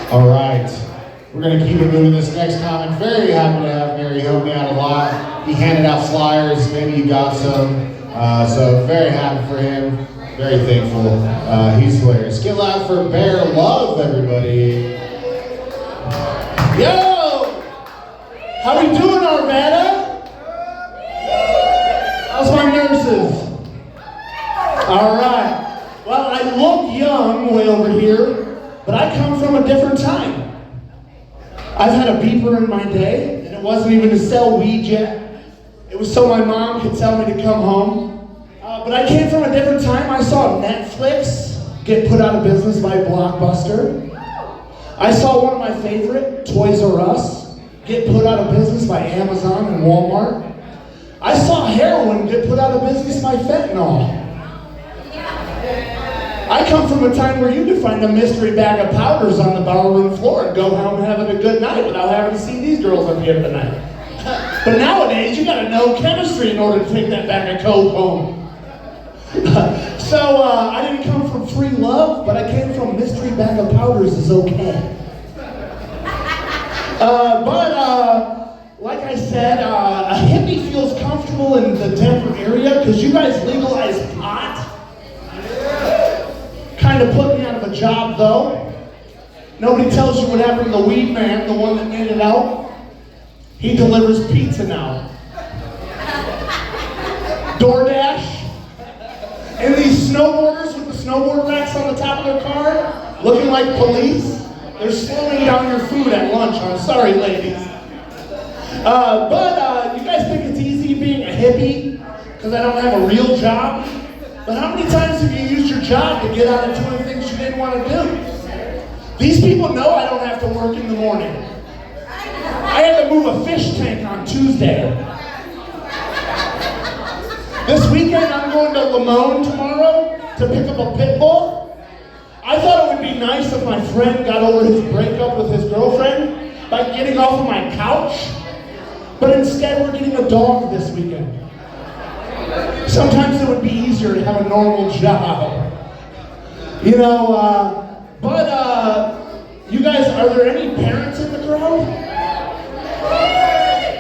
All right, we're going to keep it moving this next comic. Very happy to have Mary help me out a lot. He handed out flyers, maybe you got some. So very happy for him, very thankful. He's hilarious. Get loud for Bear Love, everybody. Yo! How we doing, Arvada? How's my nurses? All right. Well, I look young way over here, but I come from a different time. I've had a beeper in my day, and it wasn't even to sell weed yet. It was so my mom could tell me to come home. But I came from a different time. I saw Netflix get put out of business by Blockbuster. I saw one of my favorite, Toys R Us, get put out of business by Amazon and Walmart. I saw heroin get put out of business by fentanyl. I come from a time where you could find a mystery bag of powders on the barroom floor and go home having a good night without having to see these girls up here tonight. But nowadays, you gotta know chemistry in order to take that bag of coke home. So I didn't come from free love, but I came from mystery bag of powders is okay. Like I said, a hippie feels comfortable in the Denver area because you guys legalized pot. Kind of put me out of a job though. Nobody tells you what happened to the weed man, the one that made it out. He delivers pizza now. DoorDash. And these snowboarders with the snowboard racks on the top of their car, looking like police, they're slowing down your food at lunch. I'm sorry, ladies. But you guys think it's easy being a hippie because I don't have a real job? But how many times have you used your job to get out of doing things you didn't want to do? These people know I don't have to work in the morning. I had to move a fish tank on Tuesday. This weekend I'm going to Limon tomorrow to pick up a pit bull. I thought it would be nice if my friend got over his breakup with his girlfriend by getting off of my couch. But instead we're getting a dog this weekend. Sometimes it would be easier to have a normal job. You know, you guys, are there any parents in the crowd?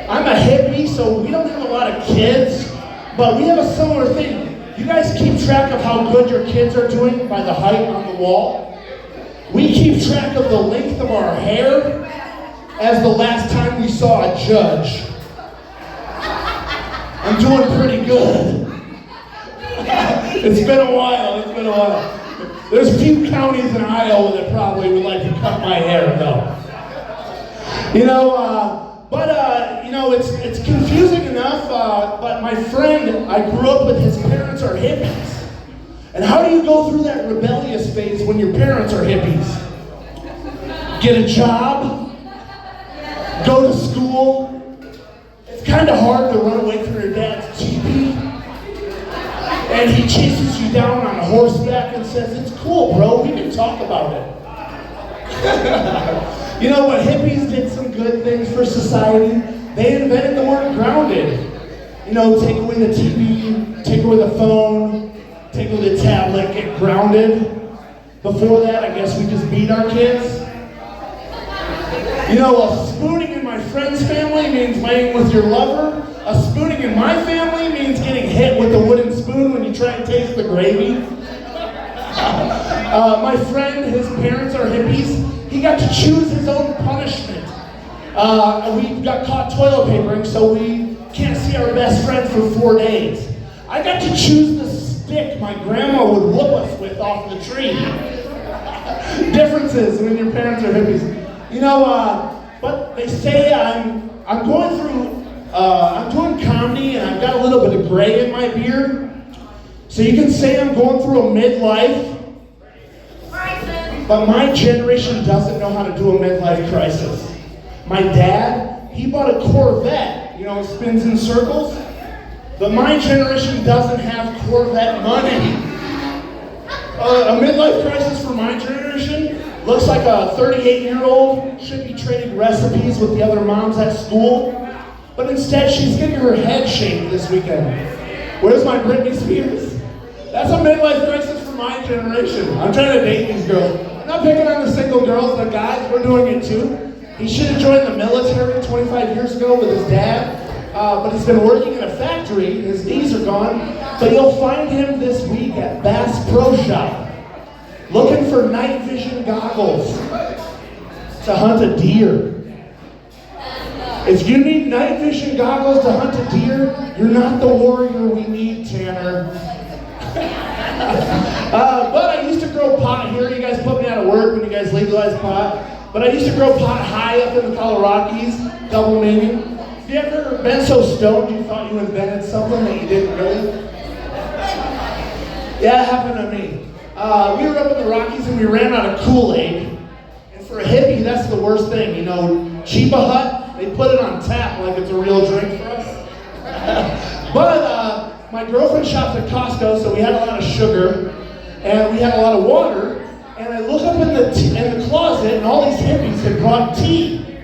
I'm a hippie, so we don't have a lot of kids, but we have a similar thing. You guys keep track of how good your kids are doing by the height on the wall. We keep track of the length of our hair as the last time we saw a judge. I'm doing pretty good. It's been a while. There's a few counties in Iowa that probably would like to cut my hair, though. It's confusing enough, but my friend, I grew up with, his parents are hippies. And how do you go through that rebellious phase when your parents are hippies? Get a job? Go to school? It's kind of hard to run away from your dad's teepee. And he chases you down on a horseback and says, "It's cool, bro, we can talk about it." You know what? Hippies did some good things for society. They invented the word grounded. You know, take away the TV, take away the phone, take away the tablet, get grounded. Before that, I guess we just beat our kids. You know, spooning in my friend's family means laying with your lover. A spooning in my family means getting hit with a wooden spoon when you try and taste the gravy. My friend, his parents are hippies. He got to choose his own punishment. We got caught toilet papering, so we can't see our best friend for 4 days. I got to choose the stick my grandma would whoop us with off the tree. Differences when your parents are hippies. You know, but they say I'm doing comedy and I've got a little bit of gray in my beard. So you can say I'm going through a midlife. But my generation doesn't know how to do a midlife crisis. My dad, he bought a Corvette, you know, it spins in circles. But my generation doesn't have Corvette money. A midlife crisis for my generation looks like a 38-year-old should be trading recipes with the other moms at school. But instead, she's getting her head shaved this weekend. Where's my Britney Spears? That's a midlife crisis for my generation. I'm trying to date these girls. No, not picking on the single girls, the guys, we're doing it too. He should have joined the military 25 years ago with his dad, but he's been working in a factory. His knees are gone, but you'll find him this week at Bass Pro Shop, looking for night vision goggles to hunt a deer. If you need night vision goggles to hunt a deer, you're not the warrior we need, Tanner. But I used to grow pot here. You guys put me out of work when you guys legalized pot. But I used to grow pot high up in the Colorados, double meaning. Have you ever been so stoned you thought you invented something that you didn't really? Yeah, it happened to me. We were up in the Rockies and we ran out of Kool-Aid. And for a hippie, that's the worst thing. You know, Chiba Hut, they put it on tap like it's a real drink for us. But my girlfriend shops at Costco, so we had a lot of sugar and we had a lot of water. And I look up in the closet, and all these hippies had brought tea.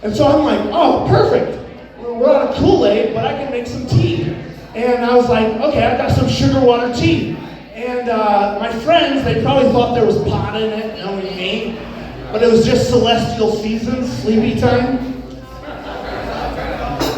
And so I'm like, oh, perfect. We're out of Kool-Aid, but I can make some tea. And I was like, okay, I've got some sugar water tea. And my friends, they probably thought there was pot in it, knowing me. But it was just celestial seasons, sleepy time.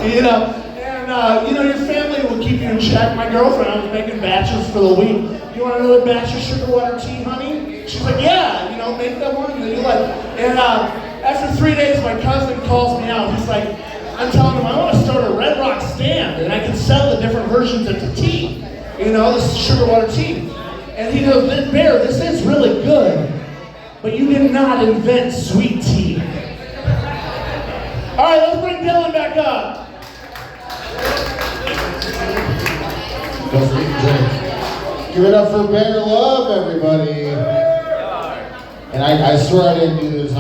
You know, and you know, your family will keep you in check. My girlfriend, I was making batches for the week. You want another batch of sugar water tea, honey? She's like, yeah, you know, make that one that you like. And after 3 days, my cousin calls me out. He's like, I'm telling him I want to start a Red Rock stand, and I can sell the different versions of the tea. You know, this is sugar water tea. And he goes, Bear, this is really good, but you did not invent sweet tea. All right, let's bring Dylan back up. Give it up for Bear Love, everybody. And I swear I didn't do this on